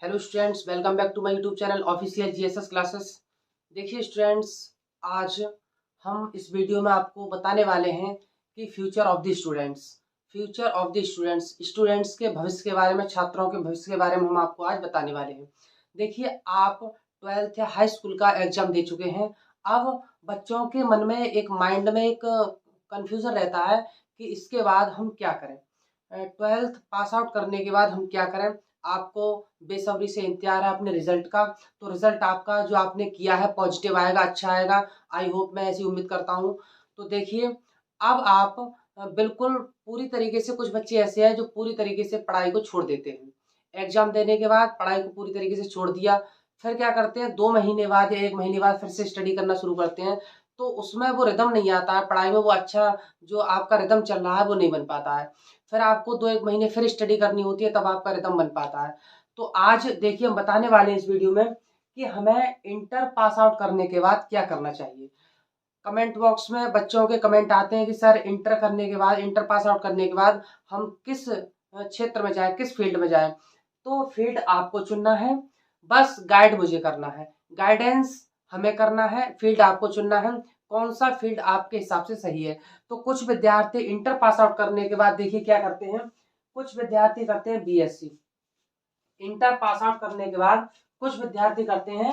Hello students, welcome back to my YouTube channel official GSS classes. देखिए students, आज हम इस वीडियो में आपको बताने वाले हैं कि फ्यूचर ऑफ द स्टूडेंट्स के भविष्य के बारे में, छात्रों के भविष्य के बारे में हम आपको आज बताने वाले हैं। देखिए, आप 12th या हाई स्कूल का एग्जाम दे चुके हैं। अब बच्चों के मन में, एक माइंड में एक कंफ्यूजन रहता है कि इसके बाद हम क्या करें। 12th पास आउट करने के बाद हम क्या करें। आपको बेसब्री से इंतजार है अपने रिजल्ट का। तो रिजल्ट आपका जो आपने किया है पॉजिटिव आएगा, अच्छा आएगा। आई होप, मैं ऐसी उम्मीद करता हूँ। तो देखिए, अब आप बिल्कुल पूरी तरीके से, कुछ बच्चे ऐसे हैं जो पूरी तरीके से पढ़ाई को छोड़ देते हैं। एग्जाम देने के बाद पढ़ाई को पूरी तरीके से छोड़ दिया, फिर क्या करते हैं, 2 महीने बाद या 1 महीने बाद फिर से स्टडी करना शुरू करते हैं। तो उसमें वो रिदम नहीं आता है पढ़ाई में, वो अच्छा जो आपका रिदम चल रहा है वो नहीं बन पाता है। फिर आपको 2-1 महीने फिर स्टडी करनी होती है, तब आपका रिदम बन पाता है। तो आज देखिए, हम बताने वाले हैं इस वीडियो में कि हमें इंटर पास आउट करने के बाद क्या करना चाहिए। कमेंट बॉक्स में बच्चों के कमेंट आते हैं कि सर, इंटर करने के बाद, इंटर पास आउट करने के बाद हम किस क्षेत्र में जाएं, किस फील्ड में जाएं। तो फील्ड आपको चुनना है, बस गाइड मुझे करना है, गाइडेंस हमें करना है, फील्ड आपको चुनना है, कौन सा फील्ड आपके हिसाब से सही है। तो कुछ विद्यार्थी इंटर पास आउट करने के बाद देखिए क्या करते हैं। कुछ विद्यार्थी करते हैं बीएससी। इंटर पास आउट करने के बाद कुछ विद्यार्थी करते हैं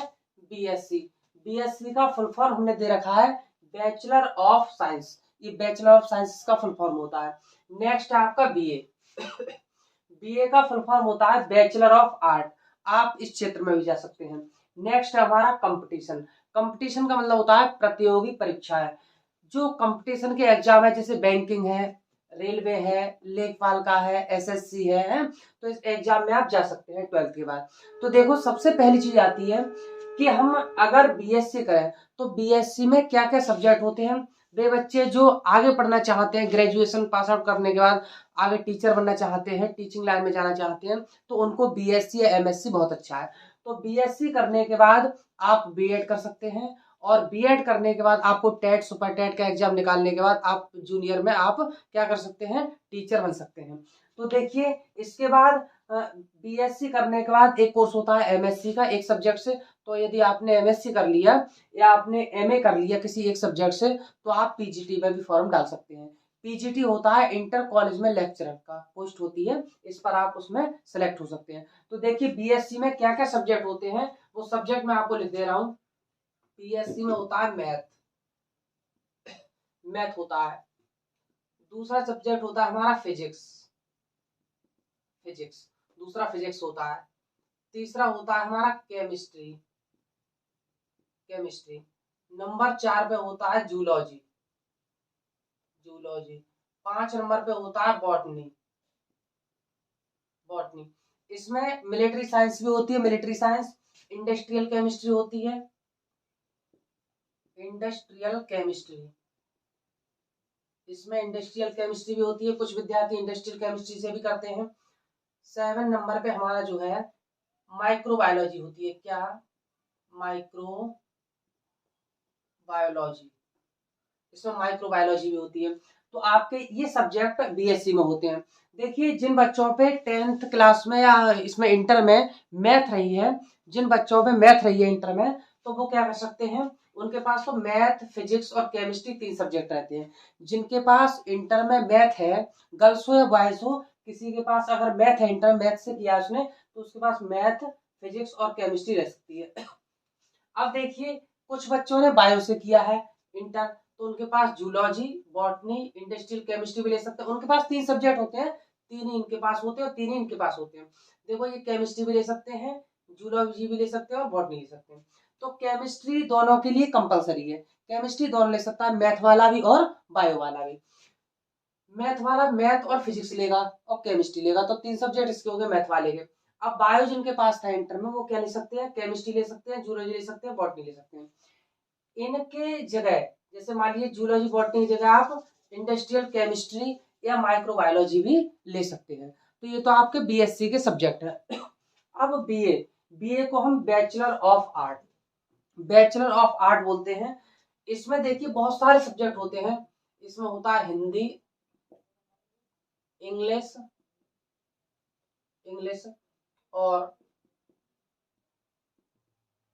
बीएससी। बीएससी का फुल फॉर्म हमने दे रखा है बैचलर ऑफ साइंस। ये बैचलर ऑफ साइंस का फुल फॉर्म होता है। नेक्स्ट है आपका बीए। बीए का फुल फॉर्म होता है बैचलर ऑफ आर्ट। आप इस क्षेत्र में भी जा सकते हैं। नेक्स्ट है हमारा कंपटीशन। कंपटीशन का मतलब होता है प्रतियोगी परीक्षाएं। जो कंपटीशन के एग्जाम है, जैसे बैंकिंग है, रेलवे है, लेखपाल का है, एसएससी है, तो इस एग्जाम में आप जा सकते हैं 12th के बाद। तो देखो, सबसे पहली चीज आती है कि हम अगर बीएससी करें तो बीएससी में क्या क्या सब्जेक्ट होते हैं। वे बच्चे जो आगे पढ़ना चाहते हैं, ग्रेजुएशन पास आउट करने के बाद आगे टीचर बनना चाहते हैं, टीचिंग लाइन में जाना चाहते हैं, तो उनको बीएससी या एमएससी बहुत अच्छा है। तो बीएससी करने के बाद आप बीएड कर सकते हैं, और बीएड करने के बाद आपको टेट, सुपर टेट का एग्जाम निकालने के बाद आप जूनियर में आप क्या कर सकते हैं, टीचर बन सकते हैं। तो देखिए, इसके बाद बीएससी करने के बाद एक कोर्स होता है एमएससी का, एक सब्जेक्ट से। तो यदि आपने एमएससी कर लिया या आपने एमए कर लिया किसी एक सब्जेक्ट से, तो आप पीजीटी में भी फॉर्म डाल सकते हैं। पीजीटी होता है इंटर कॉलेज में लेक्चरर का पोस्ट होती है, इस पर आप उसमें सेलेक्ट हो सकते हैं। तो देखिए, बीएससी में क्या क्या सब्जेक्ट होते हैं, वो सब्जेक्ट मैं आपको लिख दे रहा हूँ। बीएससी में होता है मैथ, मैथ होता है। दूसरा सब्जेक्ट होता है हमारा फिजिक्स, फिजिक्स, दूसरा फिजिक्स होता है। तीसरा होता है हमारा केमिस्ट्री, केमिस्ट्री। नंबर 4 पे होता है जूलॉजी, जूलॉजी। 5 नंबर पे होता है बॉटनी, बॉटनी। इसमें मिलिट्री साइंस भी होती है, मिलिट्री साइंस। इंडस्ट्रियल केमिस्ट्री होती है, इंडस्ट्रियल केमिस्ट्री। इसमें इंडस्ट्रियल केमिस्ट्री भी होती है, कुछ विद्यार्थी इंडस्ट्रियल केमिस्ट्री से भी करते हैं। 7 नंबर पे हमारा जो है माइक्रोबायोलॉजी होती है। क्या? Micro biology. इसमें माइक्रोबायोलॉजी भी होती है। तो आपके ये सब्जेक्ट बीएससी में होते हैं। देखिए, जिन बच्चों पे 10th क्लास में या इसमें इंटर में मैथ रही है, जिन बच्चों पे मैथ रही है इंटर में, तो वो क्या कर सकते हैं, उनके पास तो मैथ, फिजिक्स और केमिस्ट्री 3 सब्जेक्ट रहते हैं। जिनके पास इंटर में मैथ है, गर्ल्स हो या बॉयज हो, किसी के पास अगर मैथ है, इंटर मैथ से किया उसने, तो उसके पास मैथ, फिजिक्स और केमिस्ट्री रह सकती है। अब देखिए, कुछ बच्चों ने बायो से किया है इंटर, तो उनके पास जूलॉजी, बॉटनी, इंडस्ट्रियल केमिस्ट्री भी ले सकते हैं। उनके पास 3 सब्जेक्ट होते हैं, 3 ही इनके पास होते हैं और 3 ही इनके पास होते हैं। देखो, ये केमिस्ट्री भी ले सकते हैं, जूलॉजी भी ले सकते हैं और बॉटनी ले सकते हैं। तो केमिस्ट्री दोनों के लिए कंपलसरी है। केमिस्ट्री दोनों ले सकता है, मैथ वाला भी और बायो वाला भी। मैथ वाला मैथ और फिजिक्स लेगा और केमिस्ट्री लेगा, तो 3 सब्जेक्ट इसके हो गए मैथ वाले के। अब बायो जिनके पास था इंटर में, वो क्या ले सकते हैं, केमिस्ट्री ले सकते हैं, जूलॉजी ले सकते हैं, बॉटनी ले सकते हैं। इनके जगह, जैसे मान लीजिए जूलॉजी बॉटनी की जगह आप इंडस्ट्रियल केमिस्ट्री या माइक्रोबायोलॉजी भी ले सकते हैं। तो ये तो आपके बीएससी के सब्जेक्ट है। अब बीए, बीए को हम bachelor of art, bachelor of art बोलते हैं। इसमें देखिए बहुत सारे सब्जेक्ट होते हैं। इसमें होता है हिंदी, इंग्लिश, इंग्लिश और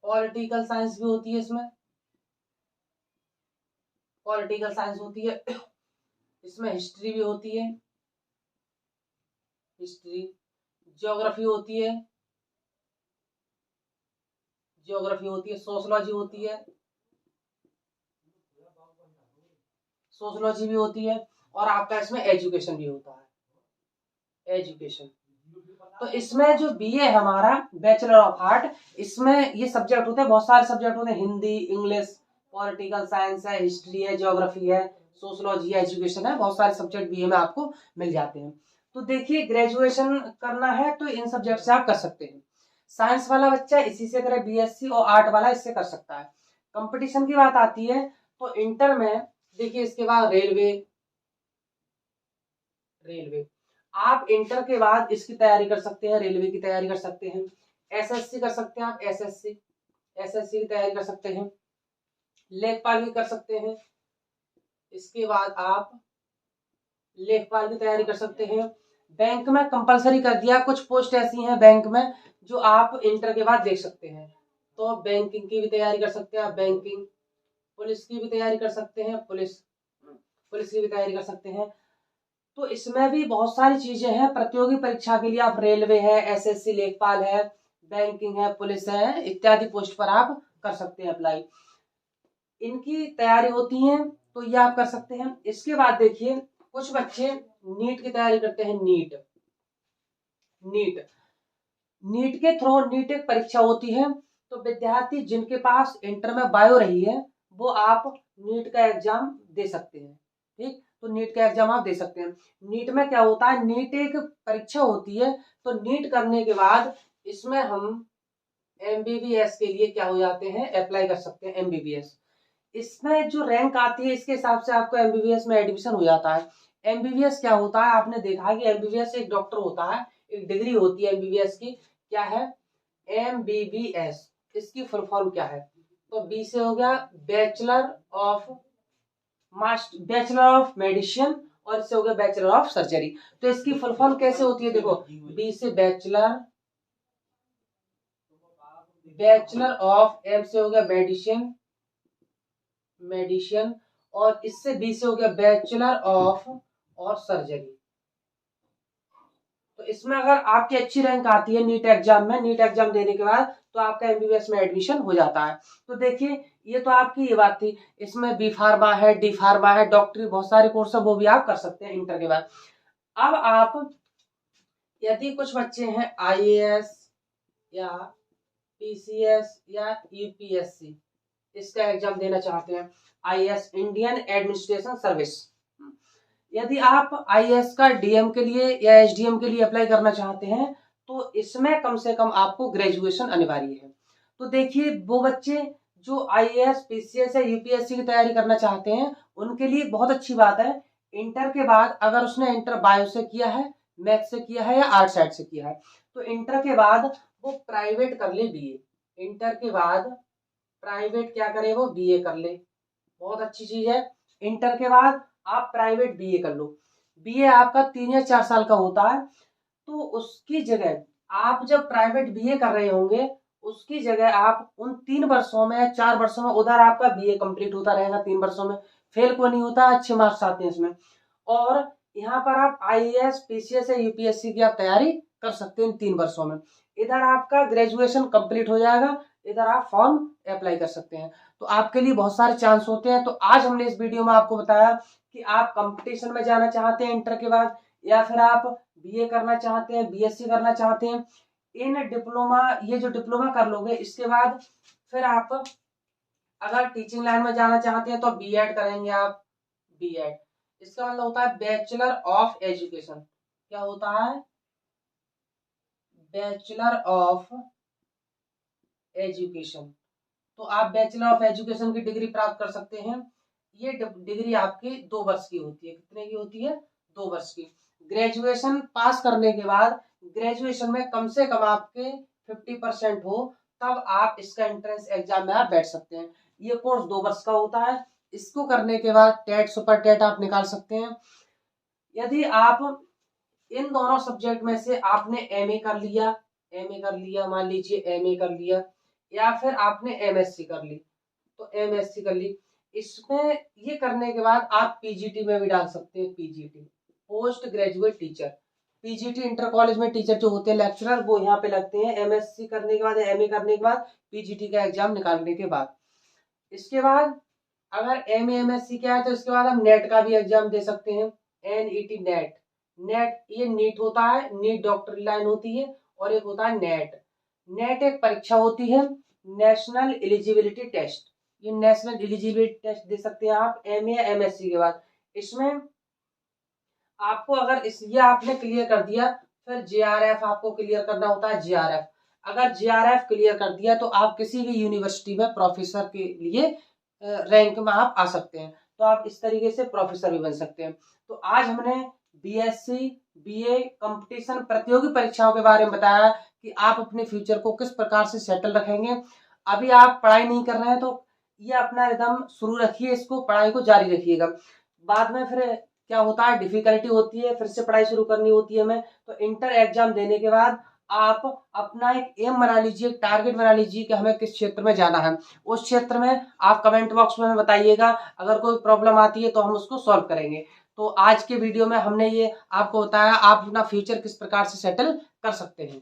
पॉलिटिकल साइंस भी होती है, इसमें पॉलिटिकल साइंस होती है, इसमें हिस्ट्री भी होती है, हिस्ट्री, ज्योग्राफी होती है, ज्योग्राफी होती है, सोशलॉजी होती है, सोशलॉजी भी होती है, और आपका इसमें एजुकेशन भी होता है, एजुकेशन। तो इसमें जो बीए है हमारा, बैचलर ऑफ आर्ट, इसमें ये सब्जेक्ट होते हैं, बहुत सारे सब्जेक्ट होते हैं, हिंदी, इंग्लिश, पॉलिटिकल साइंस है, हिस्ट्री है, ज्योग्राफी है, सोशलॉजी है, एजुकेशन है, बहुत सारे सब्जेक्ट बीए में आपको मिल जाते हैं। तो देखिए, ग्रेजुएशन करना है तो इन सब्जेक्ट से आप कर सकते हैं। साइंस वाला बच्चा इसी से करे बीएससी, और आर्ट वाला इससे कर सकता है। कंपटीशन की बात आती है तो इंटर में देखिए, इसके बाद रेलवे, रेलवे आप इंटर के बाद इसकी तैयारी कर सकते हैं, रेलवे की तैयारी कर सकते हैं, एसएससी कर सकते हैं आप, एसएससी, एसएससी की तैयारी कर सकते हैं, लेखपाल भी कर सकते हैं। इसके बाद आप लेखपाल की तैयारी कर सकते हैं। बैंक में कंपलसरी कर दिया, कुछ पोस्ट ऐसी हैं बैंक में जो आप इंटर के बाद देख सकते हैं, तो बैंकिंग की भी तैयारी कर सकते हैं आप, बैंकिंग, पुलिस की भी तैयारी कर सकते हैं, पुलिस, पुलिस की भी तैयारी कर सकते हैं। तो इसमें भी बहुत सारी चीजें हैं, प्रतियोगी परीक्षा के लिए आप रेलवे है, एसएससी, लेखपाल है, बैंकिंग है, पुलिस है, इत्यादि पोस्ट पर आप कर सकते हैं अप्लाई, इनकी तैयारी होती है, तो ये आप कर सकते हैं। इसके बाद देखिए, कुछ बच्चे नीट की तैयारी करते हैं, नीट, नीट, नीट के थ्रू, नीट एक परीक्षा होती है, तो विद्यार्थी जिनके पास इंटर में बायो रही है वो आप नीट का एग्जाम दे सकते हैं, ठीक। तो नीट का एग्जाम आप दे सकते हैं। नीट में क्या होता है, नीट एक परीक्षा होती है, तो नीट करने के बाद इसमें हम एमबीबीएस के लिए क्या हो जाते हैं, अप्लाई कर सकते हैं, एमबीबीएस। इसमें जो रैंक आती है इसके हिसाब से आपको एमबीबीएस में एडमिशन हो जाता है। एमबीबीएस क्या होता है, आपने देखा है कि एमबीबीएस एक डॉक्टर होता है, एक डिग्री होती है एमबीबीएस की, क्या है, एमबीबीएस, इसकी फुल फॉर्म क्या है, तो बी से हो गया bachelor of master, bachelor of medicine, और इससे हो गया बैचलर ऑफ सर्जरी। तो इसकी फुल फॉर्म कैसे होती है, देखो, बी से बैचलर, बैचलर ऑफ, एम से हो गया मेडिसिन, मेडिसिन, और इससे बी से हो गया बैचलर ऑफ और सर्जरी। तो इसमें अगर आपकी अच्छी रैंक आती है नीट एग्जाम में, नीट एग्जाम देने के बाद, तो आपका एमबीबीएस में एडमिशन हो जाता है। तो देखिए, ये तो आपकी ये बात थी। इसमें बी फार्मा है, डी फार्मा है, डॉक्टरी, बहुत सारे कोर्स है, वो भी आप कर सकते हैं इंटर के बाद। अब आप, यदि कुछ बच्चे हैं आईएएस या पीसीएस या यूपीएससी, इसका एग्जाम देना चाहते हैं, आईएएस, इंडियन एडमिनिस्ट्रेशन सर्विस, यदि आप आईएएस का डीएम के लिए या एसडीएम के लिए अप्लाई करना चाहते हैं, तो इसमें कम से कम आपको ग्रेजुएशन अनिवार्य है। तो देखिए, वो बच्चे जो आईएएस, पीसीएस या यूपीएससी की तैयारी करना चाहते हैं, उनके लिए बहुत अच्छी बात है, इंटर के बाद अगर उसने इंटर बायो से किया है, मैथ से किया है या आर्ट साइड से किया है, तो इंटर के बाद वो प्राइवेट कर ले बीए, इंटर के बाद प्राइवेट क्या करे, वो बीए कर ले, बहुत अच्छी चीज है। इंटर के बाद आप प्राइवेट बीए कर लो, बीए आपका 3 या 4 साल का होता है, तो उसकी जगह आप जब प्राइवेट बीए कर रहे होंगे, उसकी जगह आप उन 3 वर्षों में, 4 वर्षों में, उधर आपका बीए कंप्लीट होता रहेगा, 3 वर्षों में फेल को नहीं होता, अच्छे मार्क्स आते हैं इसमें, और यहाँ पर आप आईएएस, पीसीएस या यूपीएससी की आप तैयारी कर सकते हैं 3 वर्षों में। इधर आपका ग्रेजुएशन कंप्लीट हो जाएगा, इधर आप फॉर्म अप्लाई कर सकते हैं। तो आपके लिए बहुत सारे चांस होते हैं। तो आज हमने इस वीडियो में आपको बताया कि आप कंपटीशन में जाना चाहते हैं इंटर के बाद, या फिर आप बीए करना चाहते हैं, बीएससी करना चाहते हैं, इन डिप्लोमा, ये जो डिप्लोमा कर लोगे, इसके बाद फिर आप अगर टीचिंग लाइन में जाना चाहते हैं तो बीएड करेंगे आप, बीएड, इसका मतलब होता है बैचलर ऑफ एजुकेशन, क्या होता है, बैचलर ऑफ एजुकेशन। तो आप बैचलर ऑफ एजुकेशन की डिग्री प्राप्त कर सकते हैं। ये डिग्री आपकी 2 वर्ष की होती है, कितने की होती है, 2 वर्ष की। ग्रेजुएशन पास करने के बाद, ग्रेजुएशन में कम से कम आपके 50% हो, तब आप इसका एंट्रेंस एग्जाम में आप बैठ सकते हैं। ये कोर्स 2 वर्ष का होता है। इसको करने के बाद टेट, सुपर टेट आप निकाल सकते हैं। यदि आप इन दोनों सब्जेक्ट में से आपने एमए कर लिया, एमए कर लिया, मान लीजिए एमए कर लिया, या फिर आपने एमएससी कर ली तो एमएससी कर ली। इसमें ये करने के बाद आप पीजीटी में भी डाल सकते हैं, PGT post graduate teacher. PGT inter college में टीचर जो होते हैं लेक्चरर, वो यहाँ पे लगते हैं एमएससी करने के बाद, एमए करने के बाद, पीजीटी का एग्जाम निकालने के बाद। इसके बाद अगर एमए एमएससी क्या है तो इसके बाद हम नेट का भी एग्जाम दे सकते हैं, एनईटी नेट। नेट ये नीट होता है, नीट डॉक्टरी लाइन होती है, और एक होता है नेट। नेट एक परीक्षा होती है, नेशनल एलिजिबिलिटी टेस्ट। ये नेशनल एलिजिबिलिटी टेस्ट दे सकते हैं आप एमए या एमएससी के बाद। इसमें आपको अगर इस ये आपने क्लियर कर दिया, फिर जेआरएफ आपको क्लियर करना होता है, जेआरएफ। अगर जेआरएफ क्लियर कर दिया तो आप किसी भी यूनिवर्सिटी में प्रोफेसर के लिए रैंक में आप आ सकते हैं, तो आप इस तरीके से प्रोफेसर भी बन सकते हैं। तो आज हमने बीएससी बीए कंपटीशन प्रतियोगी परीक्षाओं के बारे में बताया कि आप अपने फ्यूचर को किस प्रकार से सेटल रखेंगे। अभी आप पढ़ाई नहीं कर रहे हैं तो ये अपना एकदम शुरू रखिए, इसको पढ़ाई को जारी रखिएगा। बाद में फिर क्या होता है, डिफिकल्टी होती है, फिर से पढ़ाई शुरू करनी होती है हमें। तो इंटर एग्जाम देने के बाद आप अपना एक एम बना लीजिए, एक टारगेट बना लीजिए कि हमें किस क्षेत्र में जाना है। उस क्षेत्र में आप कमेंट बॉक्स में हमें बताइएगा, अगर कोई प्रॉब्लम आती है तो हम उसको सॉल्व करेंगे। तो आज के वीडियो में हमने ये आपको बताया आप अपना फ्यूचर किस प्रकार से सेटल कर सकते हैं।